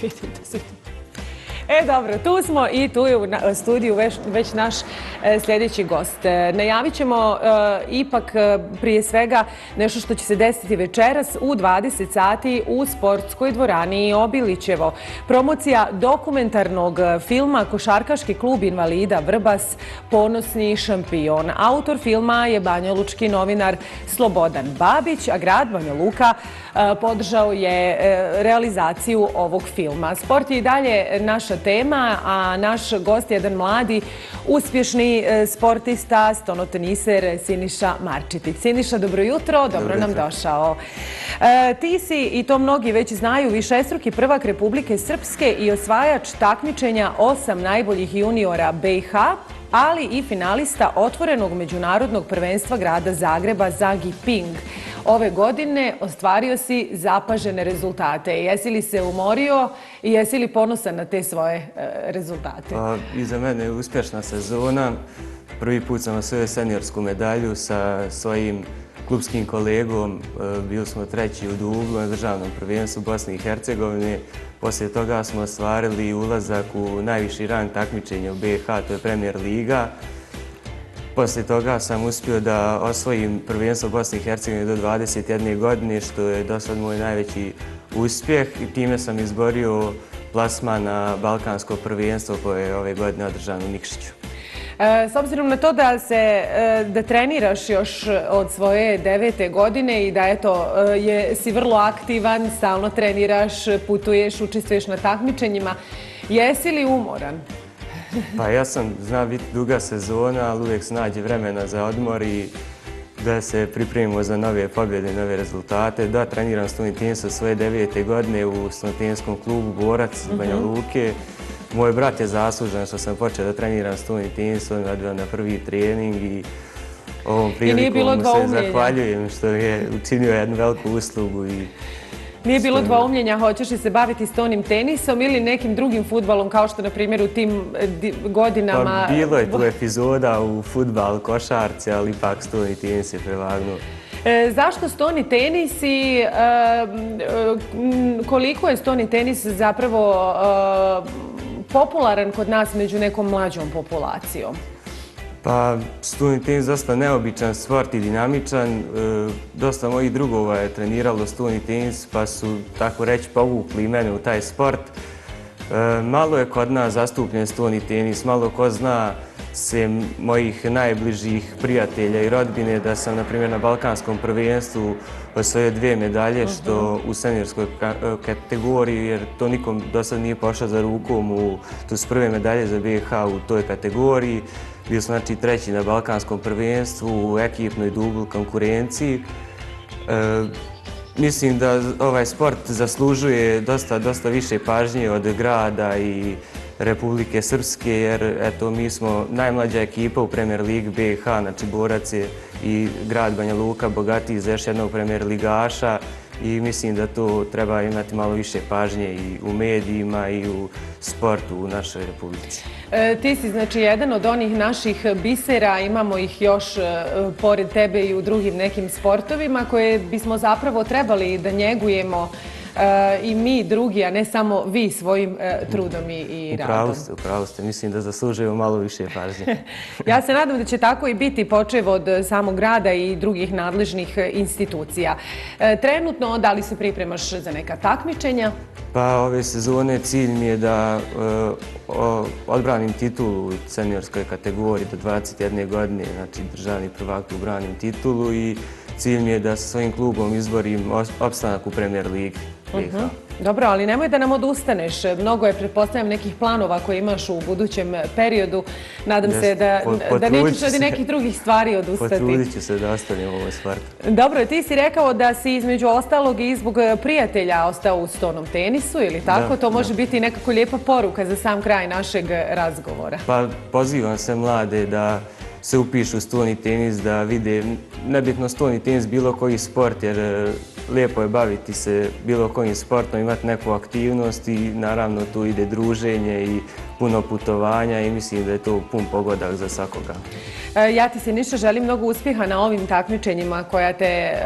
vidite. Dobro, tu smo i tu je u studiju već naš sljedeći gost. Najavit ćemo ipak prije svega nešto što će se desiti večeras u 20 sati u sportskoj dvorani Obilićevo. Promocija dokumentarnog filma Košarkaški klub invalida Vrbas, ponosni šampion. Autor filma je banjalučki novinar Slobodan Babić, a grad Banja Luka podržao je realizaciju ovog filma. Sport je i dalje naša tema, a naš gost je jedan mladi, uspješni sportista, stonoteniser Siniša Marčetić. Siniša, dobro jutro, dobro nam došao. Ti si, i to mnogi već znaju, višestruki prvak Republike Srpske i osvajač takmičenja 8 najboljih juniora BiH, ali i finalista otvorenog međunarodnog prvenstva grada Zagreba za Giping. Ove godine ostvario si zapažene rezultate. Jesi li se umorio i jesi li ponosan na te svoje rezultate? Iza mene je uspješna sezona. Prvi put sam osvojio seniorsku medalju sa svojim klubskim kolegom. Bili smo treći u dublu na državnom prvenstvu Bosne i Hercegovine. Poslije toga smo ostvarili ulazak u najviši rang takmičenja u BiH, to je Premier liga. Poslije toga sam uspio da osvojim prvenstvo Bosne i Hercegovine do 21 godine, što je do sad moj najveći uspjeh, i time sam izborio plasman na balkansko prvenstvo koje je ove godine održano u Nikšiću. S obzirom na to da treniraš još od svoje 9. godine i da si vrlo aktivan, stalno treniraš, putuješ, učestvuješ na takmičenjima, jesi li umoran? Pa ja zna biti duga sezona, ali uvijek se nađe vremena za odmor i da se pripremimo za nove pobjede, nove rezultate. Da, treniram stoni tenis od svoje 9. godine u stonotenskom klubu Borac Banja Luke. Moj brat je zaslužan što sam počeo da treniram stoni tenis, on je odveo na prvi trening i ovom prilikom mu se zahvaljujem što je učinio jednu veliku uslugu. Nije bilo dvoumljenja hoćeš li se baviti stonim tenisom ili nekim drugim fudbalom, kao što na primjer u tim godinama... Pa bilo je tu epizoda u fudbal, košarci, ali ipak stoni tenis je prevagnuo. Zašto stoni tenis i koliko je stoni tenis zapravo popularan kod nas među nekom mlađom populacijom? Pa, stoni tenis je dosta neobičan sport i dinamičan. Dosta mojih drugova je treniralo stoni tenis, pa su, tako reći, povukli i mene u taj sport. Malo je kod nas zastupljen stoni tenis, malo ko zna se mojih najbližih prijatelja i rodbine da sam, na primjer, na balkanskom prvenstvu osvojio 2 medalje, što u seniorskoj kategoriji, jer to nikom do sad nije pošao za rukom. To su prve medalje za BiH u toj kategoriji. Bio sam, znači, treći na balkanskom prvenstvu u ekipnoj dublu konkurenciji. Mislim da ovaj sport zaslužuje dosta više pažnje od grada i Republike Srpske, jer eto, mi smo najmlađa ekipa u Premier ligi BiH, znači Borac je i grad Banja Luka bogatiji za još jednog premier ligaša, i mislim da to treba imati malo više pažnje i u medijima i u sportu u našoj Republici. Ti si, znači, jedan od onih naših bisera, imamo ih još pored tebe i u drugim nekim sportovima koje bismo zapravo trebali da njegujemo i mi drugi, a ne samo vi svojim trudom i radom. Upravo ste. Mislim da zaslužujemo malo više pažnje. Ja se nadam da će tako i biti, počev od samog grada i drugih nadležnih institucija. Trenutno, da li se pripremaš za neka takmičenja? Pa ove sezone cilj mi je da odbranim titulu u seniorskoj kategoriji do 21 godine, znači državni prvak ubranim titulu, i cilj mi je da sa svojim klubom izborim opstanak u Premier ligi. Dobro, ali nemoj da nam odustaneš. Mnogo je, pretpostavljam, nekih planova koje imaš u budućem periodu. Nadam se da nećeš od nekih drugih stvari odustati. Potrudit ću se da ostanem u ovoj sportu. Dobro, ti si rekao da si između ostalog i zbog prijatelja ostao u stonom tenisu, ili tako? To može biti nekako lijepa poruka za sam kraj našeg razgovora. Pa pozivam sve mlade da se upišu u stoni tenis, da vide, nebitno stoni tenis, bilo koji sport, jer lijepo je baviti se bilo kojim sportom, imati neku aktivnost i naravno tu ide druženje i puno putovanja i mislim da je to pun pogodak za svakoga. Ja ti se ništa želim mnogo uspjeha na ovim takmičenjima koja te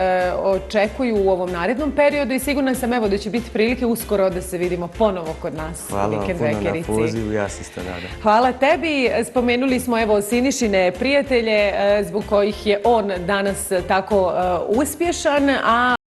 očekuju u ovom narednom periodu i sigurna sam evo da će biti prilike uskoro da se vidimo ponovo kod nas. Hvala vam puno na pozivu, ja se isto nadam. Hvala tebi. Spomenuli smo evo Sinišine prijatelje zbog kojih je on danas tako uspješan, a